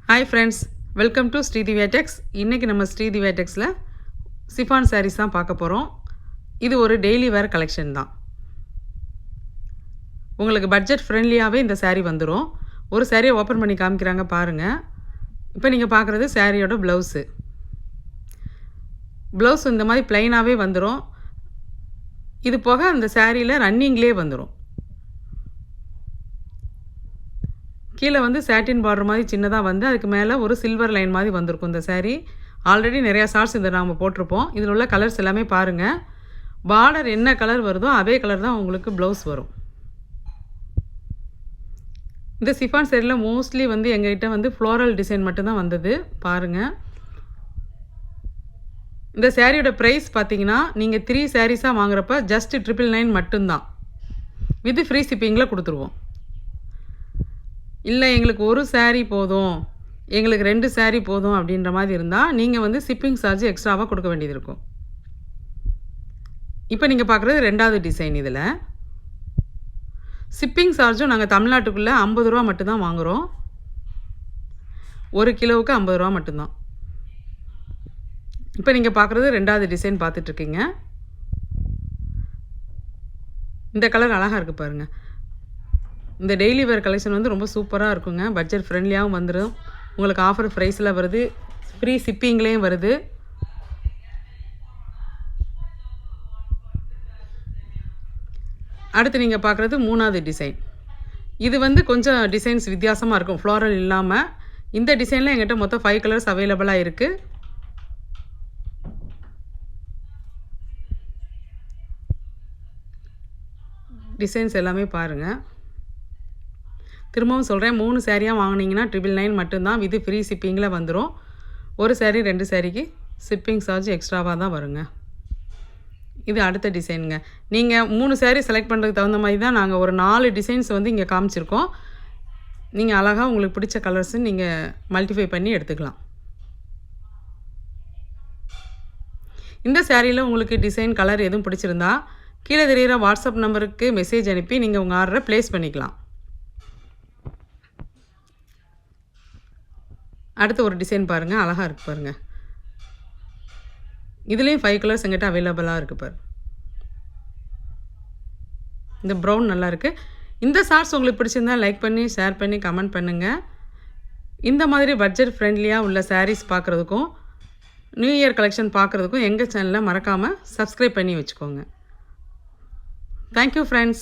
Hi friends, welcome to Sri Divatex. இன்னைக்கு நம்ம Sri Divatexல chiffon sarees தான் பார்க்க போறோம். இது ஒரு டெய்லி வேர் கலெக்ஷன் தான். உங்களுக்கு பட்ஜெட் ஃப்ரெண்ட்லியாவே இந்த saree வந்துரும். ஒரு saree ஓபன் பண்ணி காமிக்கறாங்க பாருங்க. இப்போ நீங்க பார்க்கிறது சாரியோட ப்ளவுஸ். ப்ளவுஸ் இந்த மாதிரி ப்ளைனாவே வந்துரும். இது போக அந்த சாரியில ரன்னிங்லயே வந்துரும். கீழ வந்து சாட்டின் பார்டர் மாதிரி சின்னதா வந்து அதுக்கு மேல ஒரு சில்வர் லைன் மாதிரி வந்திருக்கும் இந்த saree. ஆல்ரெடி நிறைய ஷார்ட்ஸ் இந்த நாம போட்டுருப்போம். இதில உள்ள கலர்ஸ் எல்லாமே பாருங்க. பார்டர் என்ன கலர் வருதோ அதே கலர் தான் உங்களுக்கு ப்ளவுஸ் வரும். இந்த சிஃபான் சாரில மோஸ்ட்லி வந்து எங்ககிட்ட வந்து ஃப்ளோரல் டிசைன் மட்டும் தான் வந்தது. பாருங்க. இந்த சாரியோட பிரைஸ் பாத்தீங்கன்னா நீங்க 3 sarees-ஆ வாங்குறப்ப just 999 மட்டும் தான். வித் ஃப்ரீ ஷிப்பிங்ல கொடுத்துருவோம். இல்ல எங்களுக்கு ஒரு saree போதும். எங்களுக்கு 2 saree போதும் அப்படின்ற மாதிரி இருந்தா நீங்க வந்து ஷிப்பிங் சார்ஜ் எக்ஸ்ட்ராவா கொடுக்க வேண்டியது இருக்கும். இப்போ நீங்க பார்க்கிறது இரண்டாவது டிசைன் இதுல. ஷிப்பிங் சார்ஜும் நாங்க தமிழ்நாட்டுக்குள்ள ரூ. 50 மட்டும் தான் வாங்குறோம். 1 கிலோவுக்கு ரூ. 50 மட்டும் தான். இப்போ நீங்க பார்க்கிறது இரண்டாவது டிசைன் பார்த்துட்டு இருக்கீங்க. இந்த கலர் அழகா இருக்கு பாருங்க. இந்த டெய்லி வேர் கலெக்ஷன் வந்து ரொம்ப சூப்பரா இருக்குங்க. பட்ஜெட் ஃப்ரெண்ட்லியாவும் வந்துரும். உங்களுக்கு ஆஃபர் பிரைஸ்ல வருது. ஃப்ரீ ஷிப்பிங்லயும் வருது. அடுத்து நீங்க பார்க்கிறது மூணாவது டிசைன். இது வந்து கொஞ்சம் டிசைன்ஸ் வித்தியாசமா இருக்கும். ஃப்ளோரல் இல்லாம இந்த டிசைன்ல என்கிட்ட மொத்தம் 5 கலர்ஸ் அவேலபிளா இருக்கு. டிசைன்ஸ் எல்லாமே பாருங்க. திரும்பவும் சொல்றேன் 3 சாரியா வாங்குனீங்கன்னா 999 மட்டும் தான் வித் ஃப்ரீ ஷிப்பிங்ல வந்துரும். ஒரு சாரி 2 சாரிக்கு ஷிப்பிங் சார்ஜ் எக்ஸ்ட்ராவா தான் வருங்க. இது அடுத்த டிசைன்ங்க. நீங்க 3 சாரி செலக்ட் பண்றதுக்கு தகுந்த மாதிரி தான் நாங்க ஒரு 4 டிசைன்ஸ் வந்து இங்க காமிச்சிருக்கோம். நீங்க அழகா உங்களுக்கு பிடிச்ச கலர்ஸ் நீங்க மல்டிஃபை பண்ணி எடுத்துக்கலாம். இந்த சாரியில உங்களுக்கு டிசைன் கலர் எதுவும் பிடிச்சிருந்தா கீழ தெரியுற வாட்ஸ்அப் நம்பருக்கு மெசேஜ் அனுப்பி நீங்க உங்க ஆர்டரை பிளேஸ் பண்ணிக்கலாம். அடுத்து ஒரு டிசைன் பாருங்க. அழகா இருக்கு பாருங்க. இதுலயும் 5 கலர்ஸ் என்கிட்ட அவேலபிளா இருக்கு பாருங்க. இந்த பிரவுன் நல்லா இருக்கு. இந்த ஷார்ட்ஸ் உங்களுக்கு பிடிச்சிருந்தா லைக் பண்ணி, ஷேர் பண்ணி, கமெண்ட் பண்ணுங்க. இந்த மாதிரி பட்ஜெட் ஃப்ரெண்ட்லியா உள்ள sarees பார்க்கிறதுக்கும் நியூ இயர் கலெக்ஷன் பார்க்கிறதுக்கும் எங்க சேனலை மறக்காம Subscribe பண்ணி வெச்சுக்கோங்க. Thank you friends.